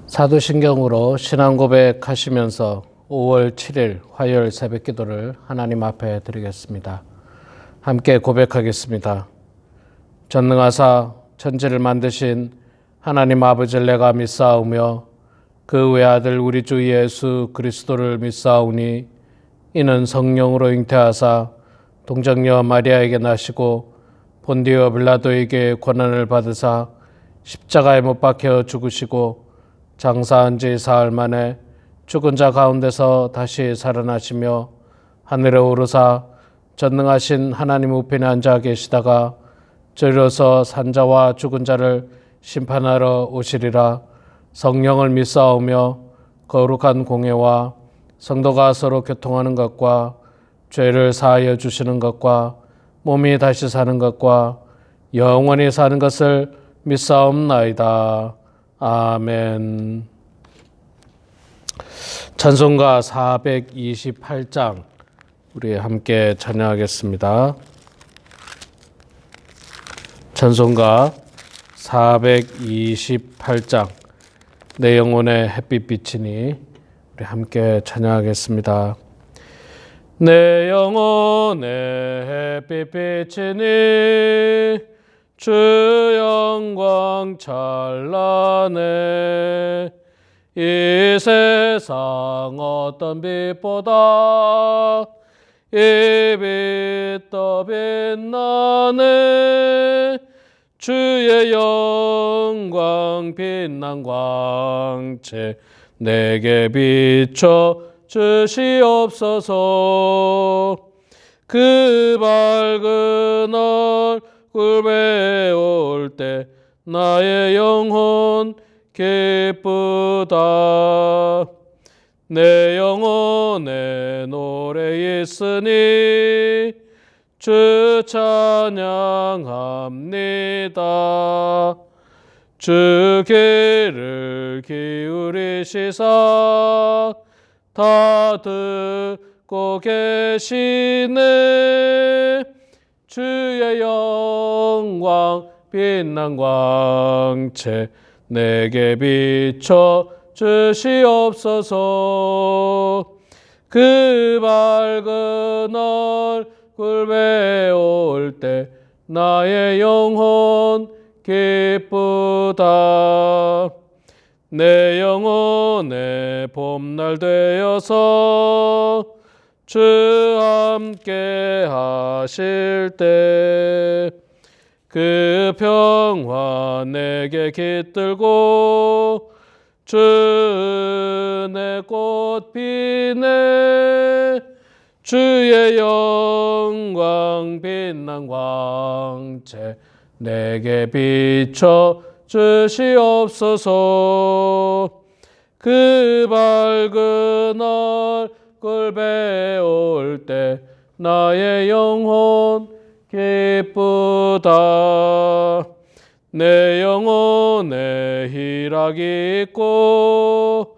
사도신경으로 신앙 고백하시면서 5월 7일 화요일 새벽 기도를 하나님 앞에 드리겠습니다. 함께 고백하겠습니다. 전능하사 천지를 만드신 하나님 아버지를 내가 믿사오며 그 외아들 우리 주 예수 그리스도를 믿사오니 이는 성령으로 잉태하사 동정녀 마리아에게 나시고 본디오 빌라도에게 고난을 받으사 십자가에 못 박혀 죽으시고 장사한 지 사흘 만에 죽은 자 가운데서 다시 살아나시며 하늘에 오르사 전능하신 하나님 우편에 앉아 계시다가 저리로서 산자와 죽은 자를 심판하러 오시리라. 성령을 믿사오며 거룩한 공예와 성도가 서로 교통하는 것과 죄를 사하여 주시는 것과 몸이 다시 사는 것과 영원히 사는 것을 믿사옵나이다. 아멘. 찬송가 428장 우리 함께 찬양하겠습니다. 찬송가 428장 내 영혼의 햇빛 비치니 우리 함께 찬양하겠습니다. 내 영혼의 햇빛 비치니 주 영광 찬란해 이 세상 어떤 빛보다 이 빛 더 빛나네 주의 영광 빛난 광채 내게 비춰 주시옵소서. 그 밝은 얼굴 배울 때 나의 영혼 기쁘다. 내 영혼에 노래 있으니 주 찬양합니다. 주 귀를 기울이시사 다 듣고 계시네. 주의 영광 빛난 광채 내게 비춰 주시옵소서. 그 밝은 얼굴 배울 때 나의 영혼 기쁘다. 내 영혼의 봄날 되어서 주 함께 하실 때 그 평화 내게 깃들고 주 은혜 꽃 피네. 주의 영광 빛난 광채 내게 비춰 주시옵소서. 그 밝은 얼굴 배울 때 나의 영혼 기쁘다. 내 영혼에 희락이 있고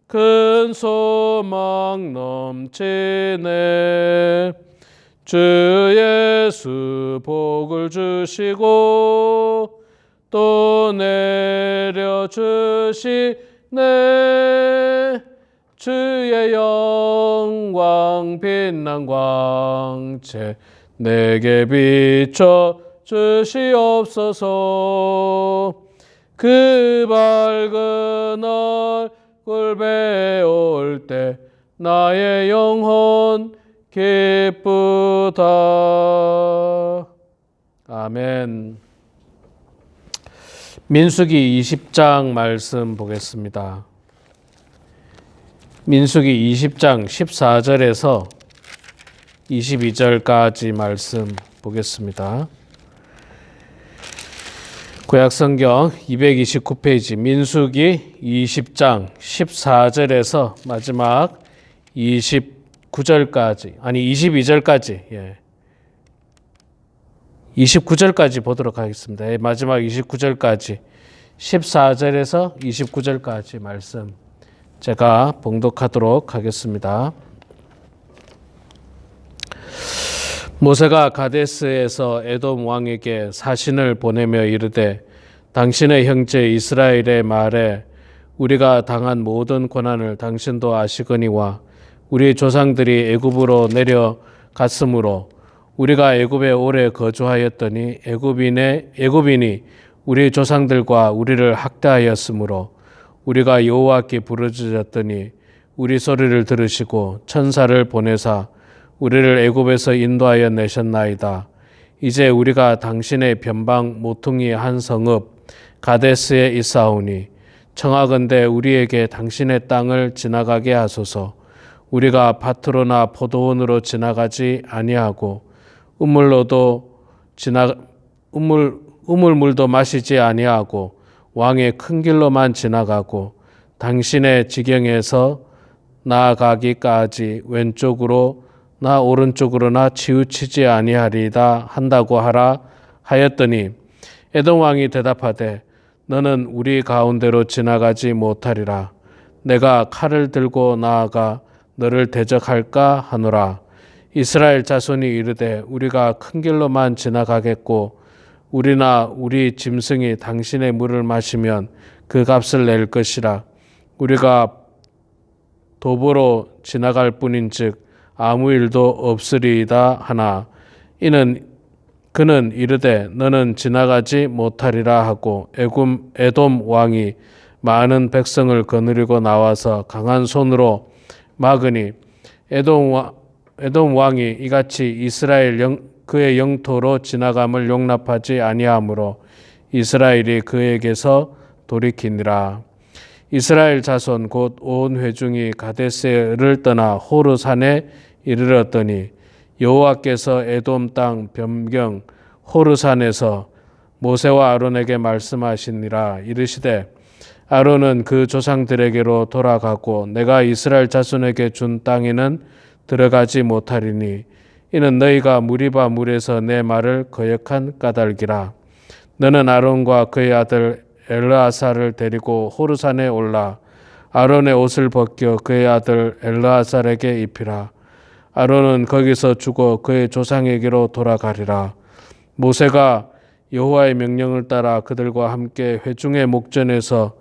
큰 소망 넘치네. 주 예수 복을 주시고 또 내려주시네. 주의 영광 빛난 광채 내게 비춰 주시옵소서. 그 밝은 얼굴 배울 때 나의 영혼 기쁘다. 아멘. 민수기 20장 말씀 보겠습니다. 민수기 20장 14절에서 22절까지 말씀 보겠습니다. 구약성경 229페이지 민수기 20장 14절에서 마지막 22절까지 29절까지 보도록 하겠습니다. 마지막 29절까지 14절에서 29절까지 말씀 제가 봉독하도록 하겠습니다. 모세가 가데스에서 에돔 왕에게 사신을 보내며 이르되 당신의 형제 이스라엘의 말에 우리가 당한 모든 고난을 당신도 아시거니와 우리 조상들이 애굽으로 내려갔으므로 우리가 애굽에 오래 거주하였더니 애굽인이 우리 조상들과 우리를 학대하였으므로 우리가 여호와께 부르짖었더니 우리 소리를 들으시고 천사를 보내사 우리를 애굽에서 인도하여 내셨나이다. 이제 우리가 당신의 변방 모퉁이 한 성읍 가데스에 있사오니 청하건대 우리에게 당신의 땅을 지나가게 하소서. 우리가 밭으로나 포도원으로 지나가지 아니하고 우물물도 마시지 아니하고 왕의 큰 길로만 지나가고 당신의 지경에서 나아가기까지 왼쪽으로나 오른쪽으로나 치우치지 아니하리다 한다고 하라 하였더니 에돔 왕이 대답하되 너는 우리 가운데로 지나가지 못하리라. 내가 칼을 들고 나아가 너를 대적할까 하노라. 이스라엘 자손이 이르되 우리가 큰 길로만 지나가겠고 우리나 우리 짐승이 당신의 물을 마시면 그 값을 낼 것이라. 우리가 도보로 지나갈 뿐인즉 아무 일도 없으리이다 하나 그는 이르되 너는 지나가지 못하리라 하고 에돔 왕이 많은 백성을 거느리고 나와서 강한 손으로 막으니 에돔 왕이 이같이 이스라엘 그의 영토로 지나감을 용납하지 아니하므로 이스라엘이 그에게서 돌이키니라. 이스라엘 자손 곧 온 회중이 가데스를 떠나 호르산에 이르렀더니 여호와께서 에돔 땅 변경 호르산에서 모세와 아론에게 말씀하시니라. 이르시되 아론은 그 조상들에게로 돌아가고 내가 이스라엘 자손에게 준 땅에는 들어가지 못하리니 이는 너희가 무리바 물에서 내 말을 거역한 까닭이라. 너는 아론과 그의 아들 엘르아사를 데리고 호르산에 올라 아론의 옷을 벗겨 그의 아들 엘르아살에게 입히라. 아론은 거기서 죽어 그의 조상에게로 돌아가리라. 모세가 여호와의 명령을 따라 그들과 함께 회중의 목전에서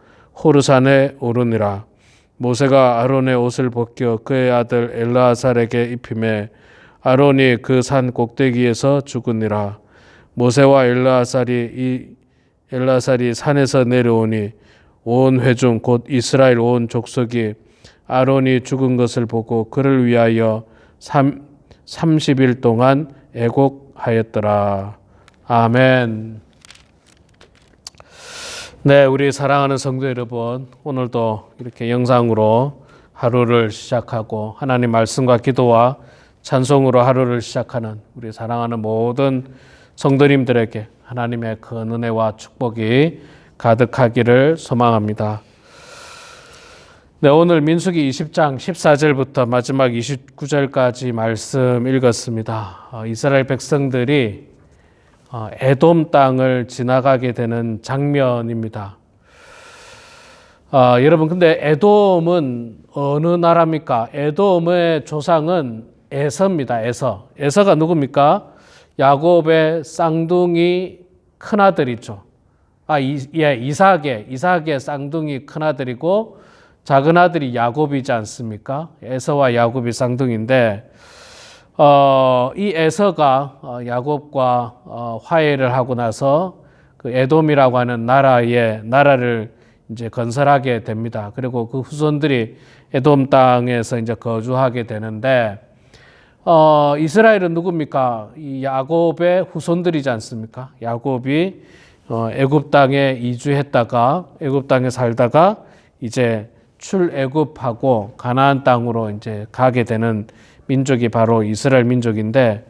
호르산에 오르니라. 모세가 아론의 옷을 벗겨 그의 아들 엘르아살에게 입히매 아론이 그 산 꼭대기에서 죽으니라. 모세와 엘르아살이 산에서 내려오니 온 회중 곧 이스라엘 온 족속이 아론이 죽은 것을 보고 그를 위하여 30일 동안 애곡하였더라. 아멘. 네, 우리 사랑하는 성도 여러분, 오늘도 이렇게 영상으로 하루를 시작하고 하나님 말씀과 기도와 찬송으로 하루를 시작하는 우리 사랑하는 모든 성도님들에게 하나님의 큰 은혜와 축복이 가득하기를 소망합니다. 네, 오늘 민수기 20장 14절부터 마지막 29절까지 말씀 읽었습니다. 이스라엘 백성들이 에돔 땅을 지나가게 되는 장면입니다. 여러분, 근데 에돔은 어느 나라입니까? 에돔의 조상은 에서입니다. 에서가 누굽니까? 야곱의 쌍둥이 큰아들이죠. 이삭의 쌍둥이 큰아들이고 작은 아들이 야곱이지 않습니까? 에서와 야곱이 쌍둥이인데 이 에서가 야곱과 화해를 하고 나서 그 에돔이라고 하는 나라를 이제 건설하게 됩니다. 그리고 그 후손들이 에돔 땅에서 이제 거주하게 되는데 이스라엘은 누굽니까? 이 야곱의 후손들이지 않습니까? 야곱이 애굽 땅에 이주했다가 애굽 땅에 살다가 이제 출애굽하고 가나안 땅으로 이제 가게 되는 민족이 바로 이스라엘 민족인데,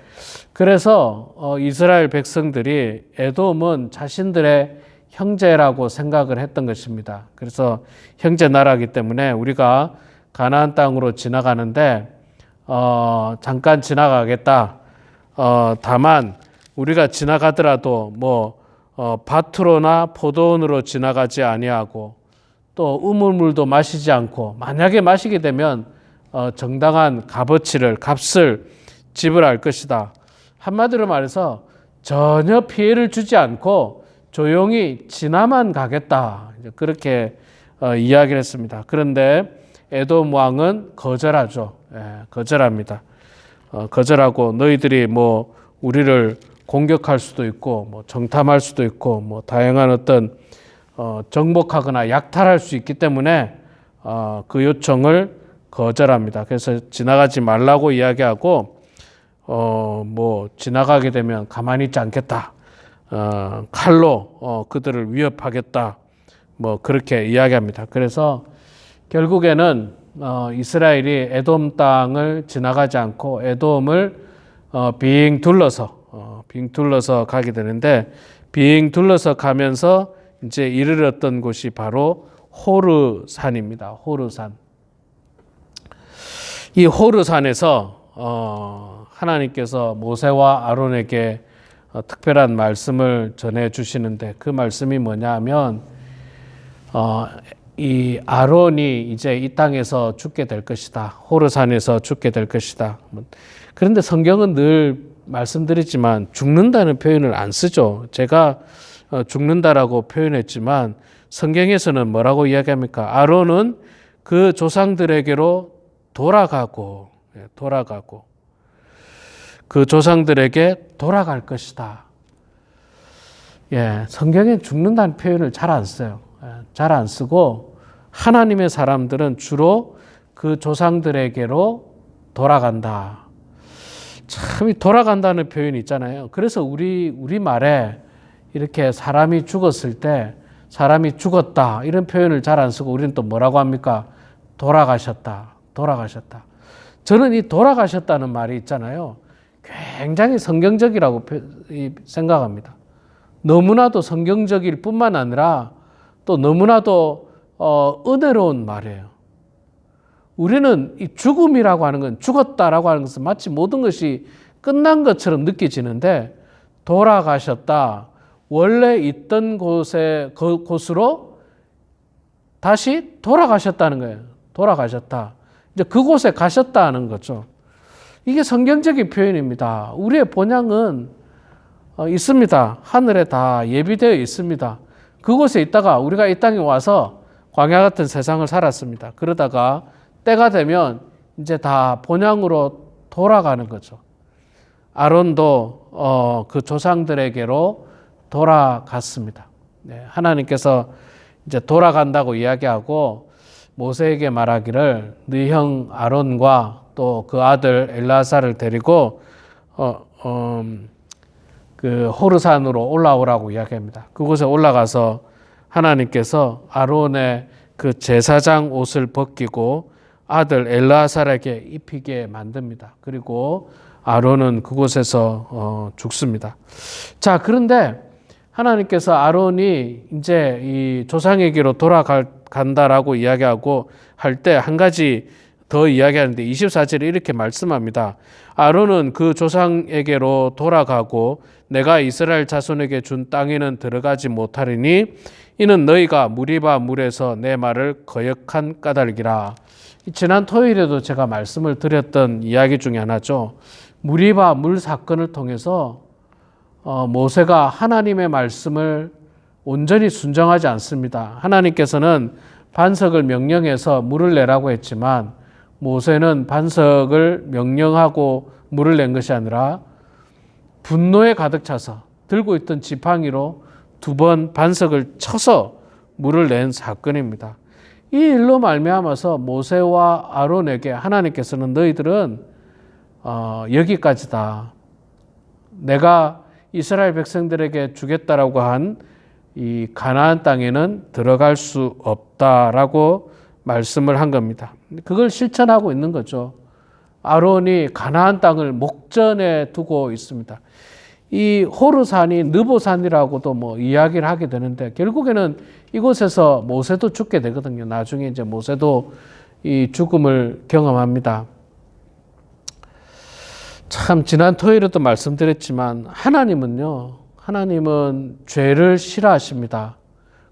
그래서 이스라엘 백성들이 에돔은 자신들의 형제라고 생각을 했던 것입니다. 그래서 형제 나라이기 때문에 우리가 가나안 땅으로 지나가는데 잠깐 지나가겠다. 다만 우리가 지나가더라도 밭으로나 포도원으로 지나가지 아니하고 또 우물물도 마시지 않고, 만약에 마시게 되면 정당한 값을 지불할 것이다. 한마디로 말해서 전혀 피해를 주지 않고 조용히 지나만 가겠다. 그렇게 이야기를 했습니다. 그런데 에돔 왕은 거절하죠. 거절합니다. 거절하고 너희들이 뭐 우리를 공격할 수도 있고 뭐 정탐할 수도 있고 뭐 다양한 어떤 정복하거나 약탈할 수 있기 때문에 그 요청을 거절합니다. 그래서 지나가지 말라고 이야기하고 뭐 지나가게 되면 가만히 있지 않겠다. 칼로 그들을 위협하겠다. 뭐 그렇게 이야기합니다. 그래서 결국에는 이스라엘이 에돔 땅을 지나가지 않고 에돔을 빙 둘러서 가게 되는데 빙 둘러서 가면서 이제 이르렀던 곳이 바로 호르산입니다. 호르산. 이 호르산에서 하나님께서 모세와 아론에게 특별한 말씀을 전해 주시는데 그 말씀이 뭐냐면 이 아론이 이제 이 땅에서 죽게 될 것이다. 호르산에서 죽게 될 것이다. 그런데 성경은 늘 말씀드리지만 죽는다는 표현을 안 쓰죠. 제가 죽는다라고 표현했지만 성경에서는 뭐라고 이야기합니까? 아론은 그 조상들에게로 돌아가고 그 조상들에게 돌아갈 것이다. 성경에 죽는다는 표현을 잘 안 써요. 잘 안 쓰고 하나님의 사람들은 주로 그 조상들에게로 돌아간다. 참 돌아간다는 표현이 있잖아요. 그래서 우리 말에 이렇게 사람이 죽었을 때 사람이 죽었다 이런 표현을 잘 안 쓰고 우리는 또 뭐라고 합니까? 돌아가셨다. 저는 이 돌아가셨다는 말이 있잖아요. 굉장히 성경적이라고 생각합니다. 너무나도 성경적일 뿐만 아니라 또 너무나도 은혜로운 말이에요. 우리는 이 죽음이라고 하는 건 죽었다라고 하는 것은 마치 모든 것이 끝난 것처럼 느껴지는데 돌아가셨다. 원래 있던 곳으로 다시 돌아가셨다는 거예요. 돌아가셨다. 이제 그곳에 가셨다는 거죠. 이게 성경적인 표현입니다. 우리의 본향은 있습니다. 하늘에 다 예비되어 있습니다. 그곳에 있다가 우리가 이 땅에 와서 광야 같은 세상을 살았습니다. 그러다가 때가 되면 이제 다 본향으로 돌아가는 거죠. 아론도 그 조상들에게로 돌아갔습니다. 하나님께서 이제 돌아간다고 이야기하고 모세에게 말하기를 네 형 아론과 또 그 아들 엘라사를 데리고 그 호르산으로 올라오라고 이야기합니다. 그곳에 올라가서 하나님께서 아론의 그 제사장 옷을 벗기고 아들 엘라살에게 입히게 만듭니다. 그리고 아론은 그곳에서 죽습니다. 자, 그런데 하나님께서 아론이 이제 이 조상에게로 돌아간다라고 이야기하고 할 때 한 가지 더 이야기하는데 24절에 이렇게 말씀합니다. 아론은 그 조상에게로 돌아가고 내가 이스라엘 자손에게 준 땅에는 들어가지 못하리니 이는 너희가 무리바 물에서 내 말을 거역한 까닭이라. 지난 토요일에도 제가 말씀을 드렸던 이야기 중에 하나죠. 무리바 물 사건을 통해서 모세가 하나님의 말씀을 온전히 순종하지 않습니다. 하나님께서는 반석을 명령해서 물을 내라고 했지만 모세는 반석을 명령하고 물을 낸 것이 아니라 분노에 가득 차서 들고 있던 지팡이로 2번 반석을 쳐서 물을 낸 사건입니다. 이 일로 말미암아서 모세와 아론에게 하나님께서는 너희들은 여기까지다. 내가 이스라엘 백성들에게 주겠다라고 한 이 가나안 땅에는 들어갈 수 없다라고 말씀을 한 겁니다. 그걸 실천하고 있는 거죠. 아론이 가나안 땅을 목전에 두고 있습니다. 이 호르산이 느보산이라고도 뭐 이야기를 하게 되는데 결국에는 이곳에서 모세도 죽게 되거든요. 나중에 이제 모세도 이 죽음을 경험합니다. 참 지난 토요일에도 말씀드렸지만 하나님은 죄를 싫어하십니다.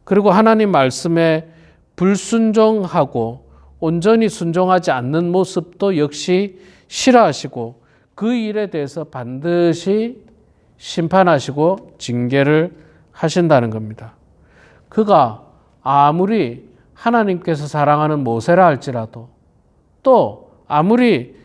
그리고 하나님 말씀에 불순종하고 온전히 순종하지 않는 모습도 역시 싫어하시고 그 일에 대해서 반드시 심판하시고 징계를 하신다는 겁니다. 그가 아무리 하나님께서 사랑하는 모세라 할지라도, 또 아무리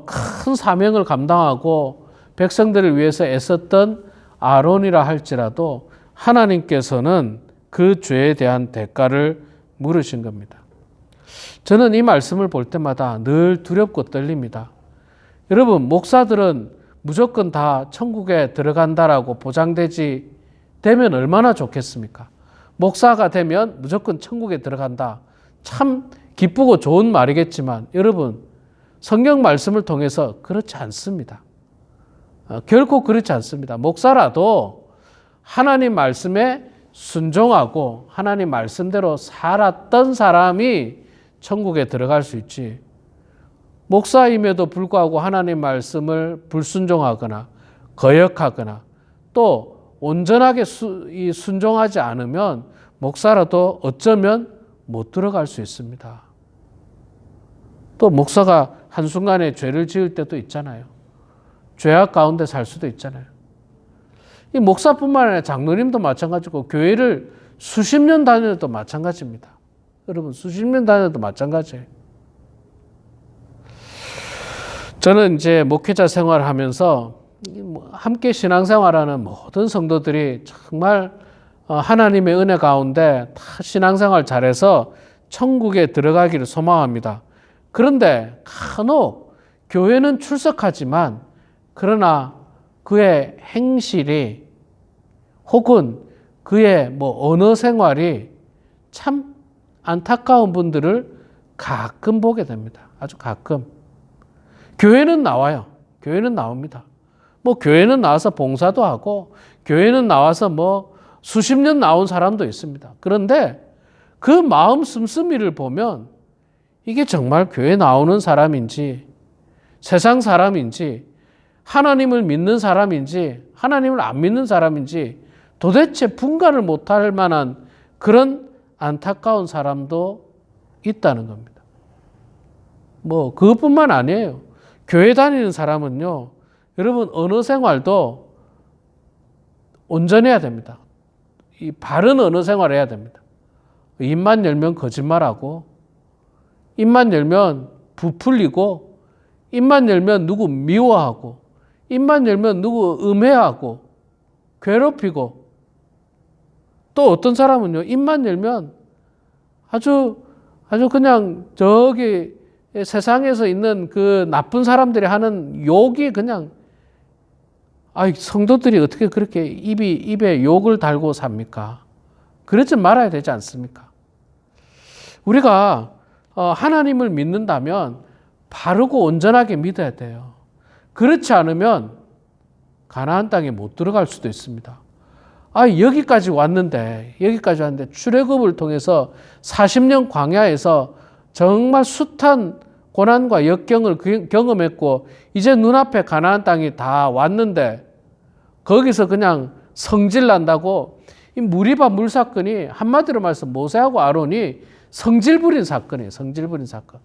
큰 사명을 감당하고 백성들을 위해서 애썼던 아론이라 할지라도 하나님께서는 그 죄에 대한 대가를 물으신 겁니다. 저는 이 말씀을 볼 때마다 늘 두렵고 떨립니다. 여러분, 목사들은 무조건 다 천국에 들어간다라고 보장되지 되면 얼마나 좋겠습니까? 목사가 되면 무조건 천국에 들어간다. 참 기쁘고 좋은 말이겠지만 여러분, 성경 말씀을 통해서 그렇지 않습니다. 결코 그렇지 않습니다. 목사라도 하나님 말씀에 순종하고 하나님 말씀대로 살았던 사람이 천국에 들어갈 수 있지, 목사임에도 불구하고 하나님 말씀을 불순종하거나 거역하거나 또 온전하게 순종하지 않으면 목사라도 어쩌면 못 들어갈 수 있습니다. 또 목사가 한순간에 죄를 지을 때도 있잖아요. 죄악 가운데 살 수도 있잖아요. 이 목사뿐만 아니라 장로님도 마찬가지고 교회를 수십 년 다녀도 마찬가지입니다. 여러분, 수십 년 다녀도 마찬가지예요. 저는 이제 목회자 생활을 하면서 함께 신앙생활하는 모든 성도들이 정말 하나님의 은혜 가운데 다 신앙생활 잘해서 천국에 들어가기를 소망합니다. 그런데 간혹 교회는 출석하지만 그러나 그의 행실이 혹은 그의 언어 생활이 참 안타까운 분들을 가끔 보게 됩니다. 아주 가끔. 교회는 나와요. 교회는 나옵니다. 교회는 나와서 봉사도 하고 교회는 나와서 수십 년 나온 사람도 있습니다. 그런데 그 마음 씀씀이를 보면 이게 정말 교회 나오는 사람인지 세상 사람인지 하나님을 믿는 사람인지 하나님을 안 믿는 사람인지 도대체 분간을 못할 만한 그런 안타까운 사람도 있다는 겁니다. 그것뿐만 아니에요. 교회 다니는 사람은요, 여러분 언어 생활도 온전해야 됩니다. 이 바른 언어 생활을 해야 됩니다. 입만 열면 거짓말하고, 입만 열면 부풀리고, 입만 열면 누구 미워하고, 입만 열면 누구 음해하고, 괴롭히고, 또 어떤 사람은요, 입만 열면 아주 그냥 저기 세상에서 있는 그 나쁜 사람들이 하는 욕이 그냥, 성도들이 어떻게 그렇게 입에 욕을 달고 삽니까? 그러지 말아야 되지 않습니까? 우리가 하나님을 믿는다면 바르고 온전하게 믿어야 돼요. 그렇지 않으면 가나안 땅에 못 들어갈 수도 있습니다. 여기까지 왔는데 출애굽을 통해서 40년 광야에서 정말 숱한 고난과 역경을 경험했고 이제 눈앞에 가나안 땅이 다 왔는데 거기서 그냥 성질난다고, 이 무리바 물 사건이 한마디로 말해서 모세하고 아론이 성질부린 사건이에요. 성질부린 사건.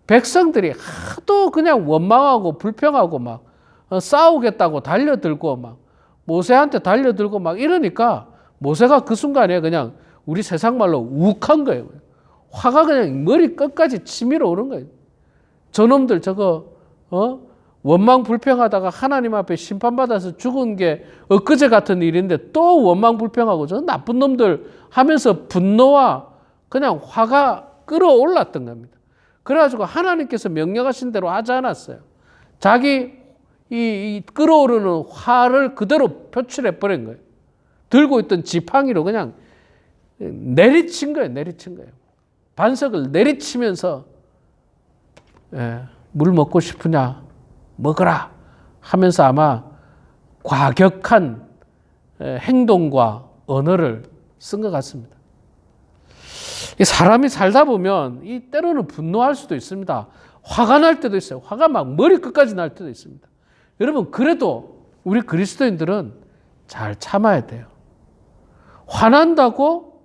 백성들이 하도 그냥 원망하고 불평하고 막 싸우겠다고 달려들고 막 모세한테 달려들고 막 이러니까 모세가 그 순간에 그냥 우리 세상 말로 욱한 거예요. 화가 그냥 머리 끝까지 치밀어 오른 거예요. 저놈들 저거 원망 불평하다가 하나님 앞에 심판받아서 죽은 게 엊그제 같은 일인데 또 원망 불평하고 저 나쁜 놈들 하면서 분노와 그냥 화가 끌어올랐던 겁니다. 그래가지고 하나님께서 명령하신 대로 하지 않았어요. 자기 이 끌어오르는 화를 그대로 표출해 버린 거예요. 들고 있던 지팡이로 그냥 내리친 거예요. 반석을 내리치면서 물 먹고 싶으냐 먹어라 하면서 아마 과격한 행동과 언어를 쓴 것 같습니다. 사람이 살다 보면 때로는 분노할 수도 있습니다. 화가 날 때도 있어요. 화가 막 머리 끝까지 날 때도 있습니다. 여러분, 그래도 우리 그리스도인들은 잘 참아야 돼요. 화난다고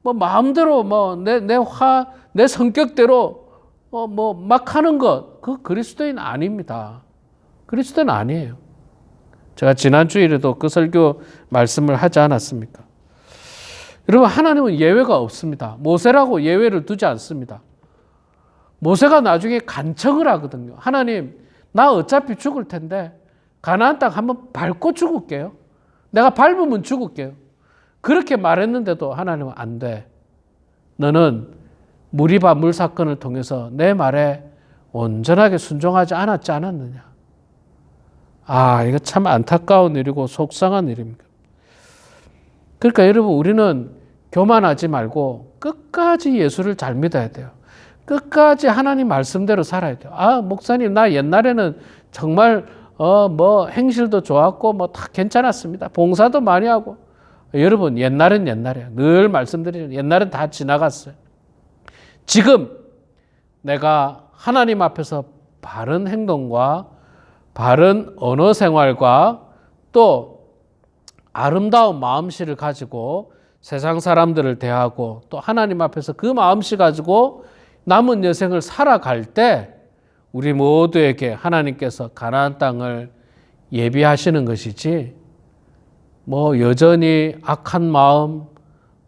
마음대로 내 성격대로 막 하는 것, 그 그리스도인 아닙니다. 그리스도인 아니에요. 제가 지난 주일에도 그 설교 말씀을 하지 않았습니까? 여러분, 하나님은 예외가 없습니다. 모세라고 예외를 두지 않습니다. 모세가 나중에 간청을 하거든요. 하나님, 나 어차피 죽을 텐데 가나안 땅 한번 밟고 죽을게요. 내가 밟으면 죽을게요. 그렇게 말했는데도 하나님은 안 돼. 너는 무리바 물 사건을 통해서 내 말에 온전하게 순종하지 않았느냐. 이거 참 안타까운 일이고 속상한 일입니다. 그러니까 여러분, 우리는 교만하지 말고 끝까지 예수를 잘 믿어야 돼요. 끝까지 하나님 말씀대로 살아야 돼요. 목사님, 나 옛날에는 정말 행실도 좋았고 다 괜찮았습니다. 봉사도 많이 하고. 여러분, 옛날은 옛날이에요. 늘 말씀드리는 옛날은 다 지나갔어요. 지금 내가 하나님 앞에서 바른 행동과 바른 언어 생활과 또 아름다운 마음씨를 가지고 세상 사람들을 대하고 또 하나님 앞에서 그 마음씨 가지고 남은 여생을 살아갈 때 우리 모두에게 하나님께서 가나안 땅을 예비하시는 것이지, 여전히 악한 마음,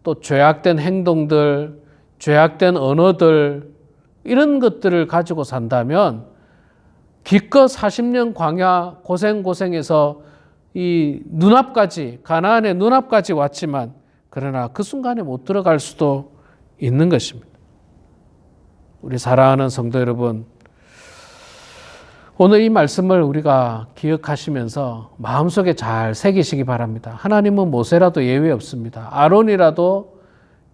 또 죄악된 행동들, 죄악된 언어들, 이런 것들을 가지고 산다면 기껏 40년 광야 고생해서 이 눈앞까지, 가나안의 눈앞까지 왔지만 그러나 그 순간에 못 들어갈 수도 있는 것입니다. 우리 사랑하는 성도 여러분, 오늘 이 말씀을 우리가 기억하시면서 마음속에 잘 새기시기 바랍니다. 하나님은 모세라도 예외 없습니다. 아론이라도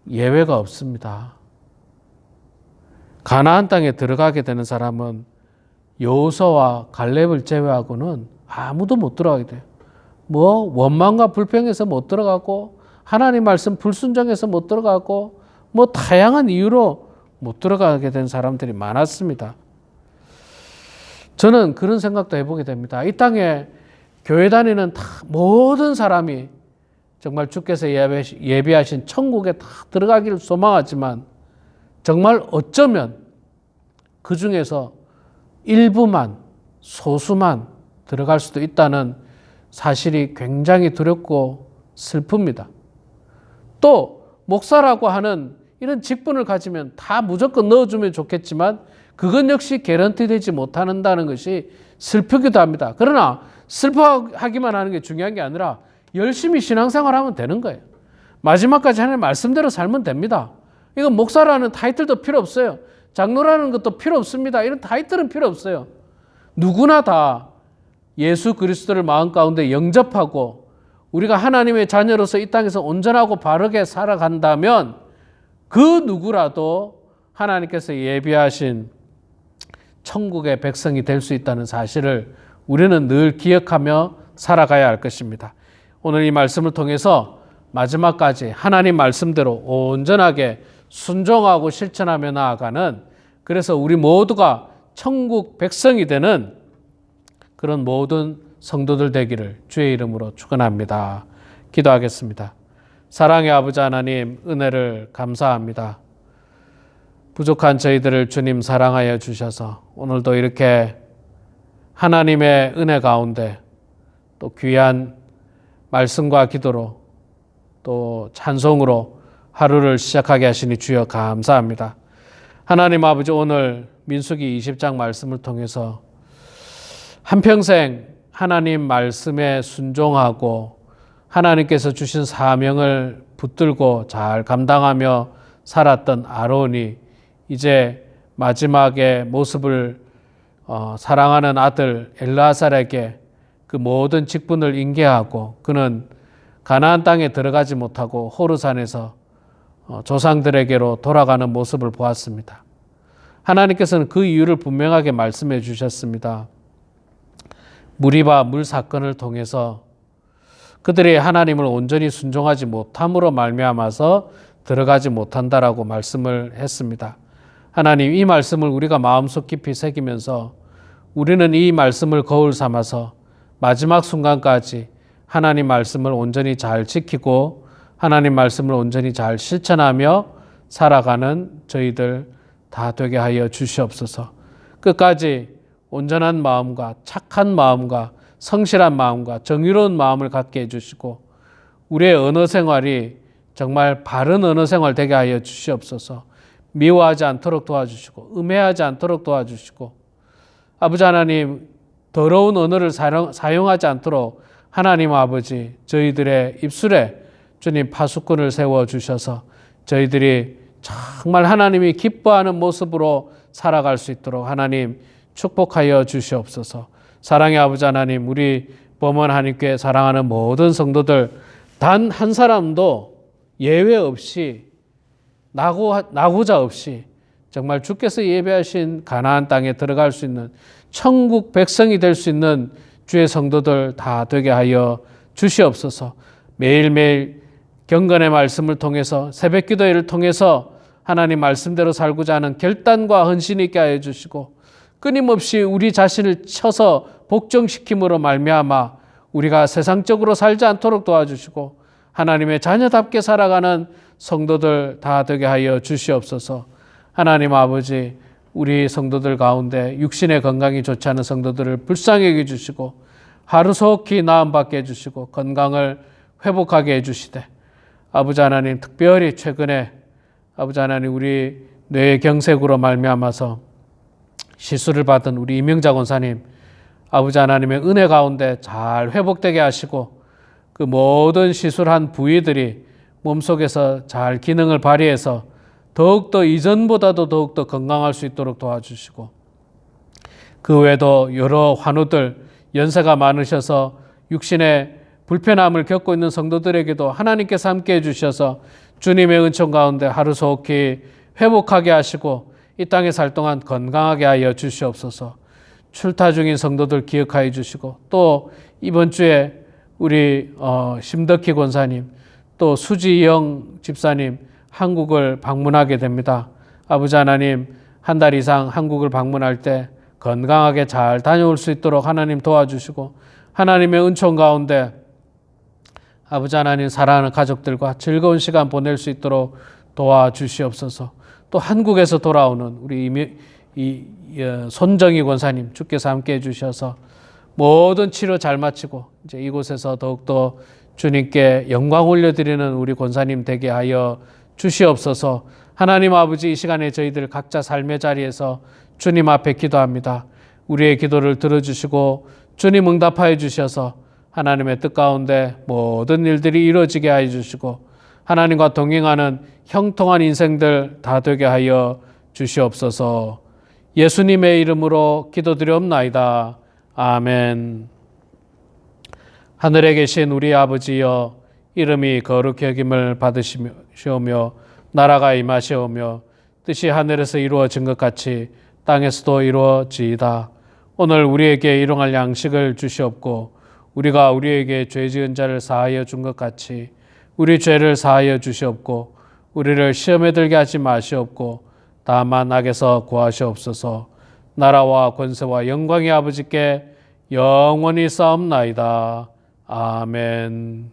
예외가 없습니다. 가나안 땅에 들어가게 되는 사람은 여호수아와 갈렙을 제외하고는 아무도 못 들어가게 돼요. 원망과 불평해서 못 들어가고, 하나님 말씀 불순종해서 못 들어가고, 다양한 이유로 못 들어가게 된 사람들이 많았습니다. 저는 그런 생각도 해보게 됩니다. 이 땅에 교회 다니는 모든 사람이 정말 주께서 예비하신 천국에 다 들어가기를 소망하지만 정말 어쩌면 그 중에서 일부만, 소수만 들어갈 수도 있다는 사실이 굉장히 두렵고 슬픕니다. 또 목사라고 하는 이런 직분을 가지면 다 무조건 넣어주면 좋겠지만 그건 역시 개런티 되지 못한다는 것이 슬프기도 합니다. 그러나 슬퍼하기만 하는 게 중요한 게 아니라 열심히 신앙생활하면 되는 거예요. 마지막까지 하나님 말씀대로 살면 됩니다. 이건 목사라는 타이틀도 필요 없어요. 장로라는 것도 필요 없습니다. 이런 타이틀은 필요 없어요. 누구나 다 예수 그리스도를 마음 가운데 영접하고 우리가 하나님의 자녀로서 이 땅에서 온전하고 바르게 살아간다면 그 누구라도 하나님께서 예비하신 천국의 백성이 될 수 있다는 사실을 우리는 늘 기억하며 살아가야 할 것입니다. 오늘 이 말씀을 통해서 마지막까지 하나님 말씀대로 온전하게 순종하고 실천하며 나아가는, 그래서 우리 모두가 천국 백성이 되는 그런 모든 성도들 되기를 주의 이름으로 축원합니다. 기도하겠습니다. 사랑의 아버지 하나님, 은혜를 감사합니다. 부족한 저희들을 주님 사랑하여 주셔서 오늘도 이렇게 하나님의 은혜 가운데 또 귀한 말씀과 기도로 또 찬송으로 하루를 시작하게 하시니 주여 감사합니다. 하나님 아버지, 오늘 민수기 20장 말씀을 통해서 한평생 하나님 말씀에 순종하고 하나님께서 주신 사명을 붙들고 잘 감당하며 살았던 아론이 이제 마지막의 모습을 사랑하는 아들 엘르아살에게 그 모든 직분을 인계하고 그는 가나안 땅에 들어가지 못하고 호르산에서 조상들에게로 돌아가는 모습을 보았습니다. 하나님께서는 그 이유를 분명하게 말씀해 주셨습니다. 무리바 물 사건을 통해서 그들이 하나님을 온전히 순종하지 못함으로 말미암아서 들어가지 못한다라고 말씀을 했습니다. 하나님, 이 말씀을 우리가 마음속 깊이 새기면서 우리는 이 말씀을 거울 삼아서 마지막 순간까지 하나님 말씀을 온전히 잘 지키고 하나님 말씀을 온전히 잘 실천하며 살아가는 저희들 다 되게 하여 주시옵소서. 끝까지 온전한 마음과 착한 마음과 성실한 마음과 정의로운 마음을 갖게 해주시고 우리의 언어 생활이 정말 바른 언어 생활 되게 하여 주시옵소서. 미워하지 않도록 도와주시고 음해하지 않도록 도와주시고 아버지 하나님 더러운 언어를 사용하지 않도록 하나님 아버지 저희들의 입술에 주님 파수꾼을 세워주셔서 저희들이 정말 하나님이 기뻐하는 모습으로 살아갈 수 있도록 하나님 축복하여 주시옵소서. 사랑의 아버지 하나님, 우리 범원 하나님께 사랑하는 모든 성도들 단 한 사람도 예외 없이 낙오자 없이 정말 주께서 예배하신 가나안 땅에 들어갈 수 있는 천국 백성이 될 수 있는 주의 성도들 다 되게 하여 주시옵소서. 매일매일 경건의 말씀을 통해서 새벽 기도회를 통해서 하나님 말씀대로 살고자 하는 결단과 헌신 있게 하여 주시고 끊임없이 우리 자신을 쳐서 복종시킴으로 말미암아 우리가 세상적으로 살지 않도록 도와주시고 하나님의 자녀답게 살아가는 성도들 다 되게 하여 주시옵소서. 하나님 아버지, 우리 성도들 가운데 육신의 건강이 좋지 않은 성도들을 불쌍히 여겨주시고 하루속히 나음받게 해주시고 건강을 회복하게 해주시되 아버지 하나님, 특별히 최근에 아버지 하나님 우리 뇌경색으로 말미암아서 시술을 받은 우리 이명자 권사님 아버지 하나님의 은혜 가운데 잘 회복되게 하시고 그 모든 시술한 부위들이 몸속에서 잘 기능을 발휘해서 더욱더 이전보다도 더욱더 건강할 수 있도록 도와주시고 그 외에도 여러 환우들 연세가 많으셔서 육신의 불편함을 겪고 있는 성도들에게도 하나님께서 함께 해주셔서 주님의 은총 가운데 하루속히 회복하게 하시고 이 땅에 살 동안 건강하게 하여 주시옵소서. 출타 중인 성도들 기억하여 주시고 또 이번 주에 우리 심덕희 권사님 또 수지영 집사님 한국을 방문하게 됩니다. 아버지 하나님 한 달 이상 한국을 방문할 때 건강하게 잘 다녀올 수 있도록 하나님 도와주시고 하나님의 은총 가운데 아버지 하나님 사랑하는 가족들과 즐거운 시간 보낼 수 있도록 도와주시옵소서. 또 한국에서 돌아오는 우리 손정희 권사님 주께서 함께 해주셔서 모든 치료 잘 마치고 이제 이곳에서 더욱더 주님께 영광 올려드리는 우리 권사님 되게 하여 주시옵소서. 하나님 아버지, 이 시간에 저희들 각자 삶의 자리에서 주님 앞에 기도합니다. 우리의 기도를 들어주시고 주님 응답하여 주셔서 하나님의 뜻 가운데 모든 일들이 이루어지게 하여 주시고 하나님과 동행하는 형통한 인생들 다 되게 하여 주시옵소서. 예수님의 이름으로 기도드리옵나이다. 아멘. 하늘에 계신 우리 아버지여, 이름이 거룩히 여김을 받으시오며 나라가 임하시오며 뜻이 하늘에서 이루어진 것 같이 땅에서도 이루어지이다. 오늘 우리에게 일용할 양식을 주시옵고 우리가 우리에게 죄 지은 자를 사하여 준 것 같이 우리 죄를 사하여 주시옵고 우리를 시험에 들게 하지 마시옵고 다만 악에서 구하시옵소서. 나라와 권세와 영광의 아버지께 영원히 싸움나이다. 아멘.